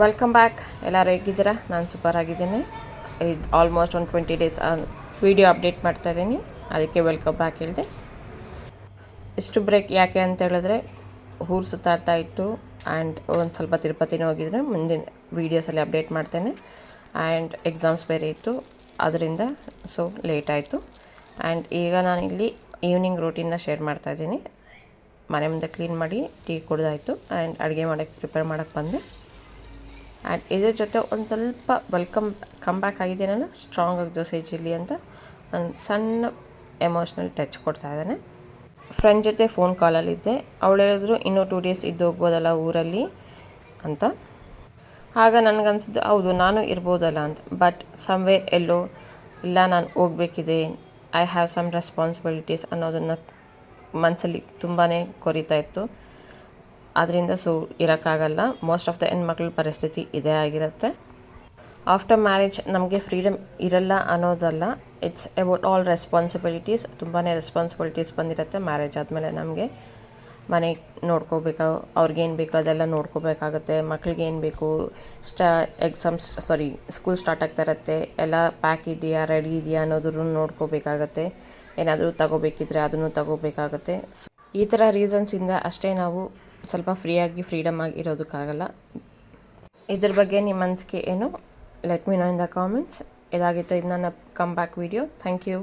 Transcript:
Welcome back. ಎಲ್ಲರೂ ಹೇಗಿದ್ದೀರಾ? ನಾನು ಸೂಪರ್ ಆಗಿದ್ದೀನಿ. ಇದು ಆಲ್ಮೋಸ್ಟ್ ಒಂದು 20 ಡೇಸ್ ವೀಡಿಯೋ ಅಪ್ಡೇಟ್ ಮಾಡ್ತಾಯಿದ್ದೀನಿ, ಅದಕ್ಕೆ ವೆಲ್ಕಮ್ ಬ್ಯಾಕ್ ಹೇಳಿದೆ. ಇಷ್ಟು ಬ್ರೇಕ್ ಯಾಕೆ ಅಂತ ಹೇಳಿದ್ರೆ ಊರು ಸುತ್ತಾಡ್ತಾ ಇತ್ತು ಆ್ಯಂಡ್ ಒಂದು ಸ್ವಲ್ಪ ತಿರುಪತಿನೂ ಹೋಗಿದ್ರೆ ಮುಂದಿನ ವೀಡಿಯೋಸಲ್ಲಿ ಅಪ್ಡೇಟ್ ಮಾಡ್ತೇನೆ. ಆ್ಯಂಡ್ ಎಕ್ಸಾಮ್ಸ್ ಬೇರೆ ಇತ್ತು, ಅದರಿಂದ ಸೊ ಲೇಟ್ ಆಯಿತು. ಆ್ಯಂಡ್ ಈಗ ನಾನಿಲ್ಲಿ ಈವ್ನಿಂಗ್ ರೂಟೀನ್ನ ಶೇರ್ ಮಾಡ್ತಾಯಿದ್ದೀನಿ. ಮನೆ ಮುಂದೆ ಕ್ಲೀನ್ ಮಾಡಿ ಟೀ ಕುಡ್ದಾಯಿತು ಆ್ಯಂಡ್ ಅಡುಗೆ ಮಾಡೋಕ್ಕೆ ಪ್ರಿಪೇರ್ ಮಾಡೋಕ್ಕೆ ಬಂದೆ. ಆ್ಯಂಡ್ ಇದ್ರ ಜೊತೆ ಒಂದು ಸ್ವಲ್ಪ ಕಮ್ ಬ್ಯಾಕ್ ಆಗಿದ್ದೀನಲ್ಲ, ಸ್ಟ್ರಾಂಗ್ ಆಗಿ ದೋಸೆ ಚಿಲ್ಲಿ ಅಂತ ಒಂದು ಸಣ್ಣ ಎಮೋಷ್ನಲ್ ಟಚ್ ಕೊಡ್ತಾ ಇದ್ದಾನೆ. ಫ್ರೆಂಡ್ ಜೊತೆ ಫೋನ್ ಕಾಲಲ್ಲಿದ್ದೆ. ಅವಳು ಹೇಳಿದ್ರು ಇನ್ನೂ 2 ಡೇಸ್ ಇದ್ದು ಹೋಗ್ಬೋದಲ್ಲ ಊರಲ್ಲಿ ಅಂತ. ಆಗ ನನಗನ್ಸಿದ್ದು ಹೌದು ನಾನು ಇರ್ಬೋದಲ್ಲ ಅಂತ. ಬಟ್ ಸಮ್ವೇರ್ ಎಲ್ಲೋ ಇಲ್ಲ, ನಾನು ಹೋಗಬೇಕಿದೆ, ಐ ಹ್ಯಾವ್ ಸಮ್ ರೆಸ್ಪಾನ್ಸಿಬಿಲಿಟೀಸ್ ಅನ್ನೋದನ್ನು ಮನಸ್ಸಲ್ಲಿ ತುಂಬಾ ಕೊರಿತಾ ಇತ್ತು. ಅದರಿಂದ ಸೊ ಇರೋಕ್ಕಾಗಲ್ಲ. ಮೋಸ್ಟ್ ಆಫ್ ದ ಹೆಣ್ಮಕ್ಳ ಪರಿಸ್ಥಿತಿ ಇದೇ ಆಗಿರುತ್ತೆ. ಆಫ್ಟರ್ ಮ್ಯಾರೇಜ್ ನಮಗೆ ಫ್ರೀಡಮ್ ಇರಲ್ಲ ಅನ್ನೋದಲ್ಲ, ಇಟ್ಸ್ ಅಬೌಟ್ ಆಲ್ ರೆಸ್ಪಾನ್ಸಿಬಿಲಿಟೀಸ್. ತುಂಬಾ ರೆಸ್ಪಾನ್ಸಿಬಿಲಿಟೀಸ್ ಬಂದಿರುತ್ತೆ ಮ್ಯಾರೇಜ್ ಆದಮೇಲೆ. ನಮಗೆ ಮನೆ ನೋಡ್ಕೋಬೇಕು, ಅವ್ರಿಗೇನು ಬೇಕೋ ಅದೆಲ್ಲ ನೋಡ್ಕೋಬೇಕಾಗುತ್ತೆ. ಮಕ್ಳಿಗೇನು ಬೇಕು, ಸ್ಕೂಲ್ ಸ್ಟಾರ್ಟ್ ಆಗ್ತಾ ಇರುತ್ತೆ, ಎಲ್ಲ ಪ್ಯಾಕ್ ಇದೆಯಾ, ರೆಡಿ ಇದೆಯಾ ಅನ್ನೋದನ್ನು ನೋಡ್ಕೋಬೇಕಾಗತ್ತೆ. ಏನಾದರೂ ತಗೋಬೇಕಿದ್ರೆ ಅದನ್ನು ತಗೋಬೇಕಾಗತ್ತೆ. ಈ ಥರ ರೀಸನ್ಸಿಂದ ಅಷ್ಟೇ ನಾವು ಸ್ವಲ್ಪ ಫ್ರೀಡಮ್ ಆಗಿ ಇರೋದಕ್ಕಾಗಲ್ಲ. ಇದ್ರ ಬಗ್ಗೆ ನಿಮ್ಮ ಮನಸ್ಸಿಗೆ ಏನು, let me know in the comments. ಇದಾಗಿತ್ತು ಇದು ನನ್ನ come back video. Thank you.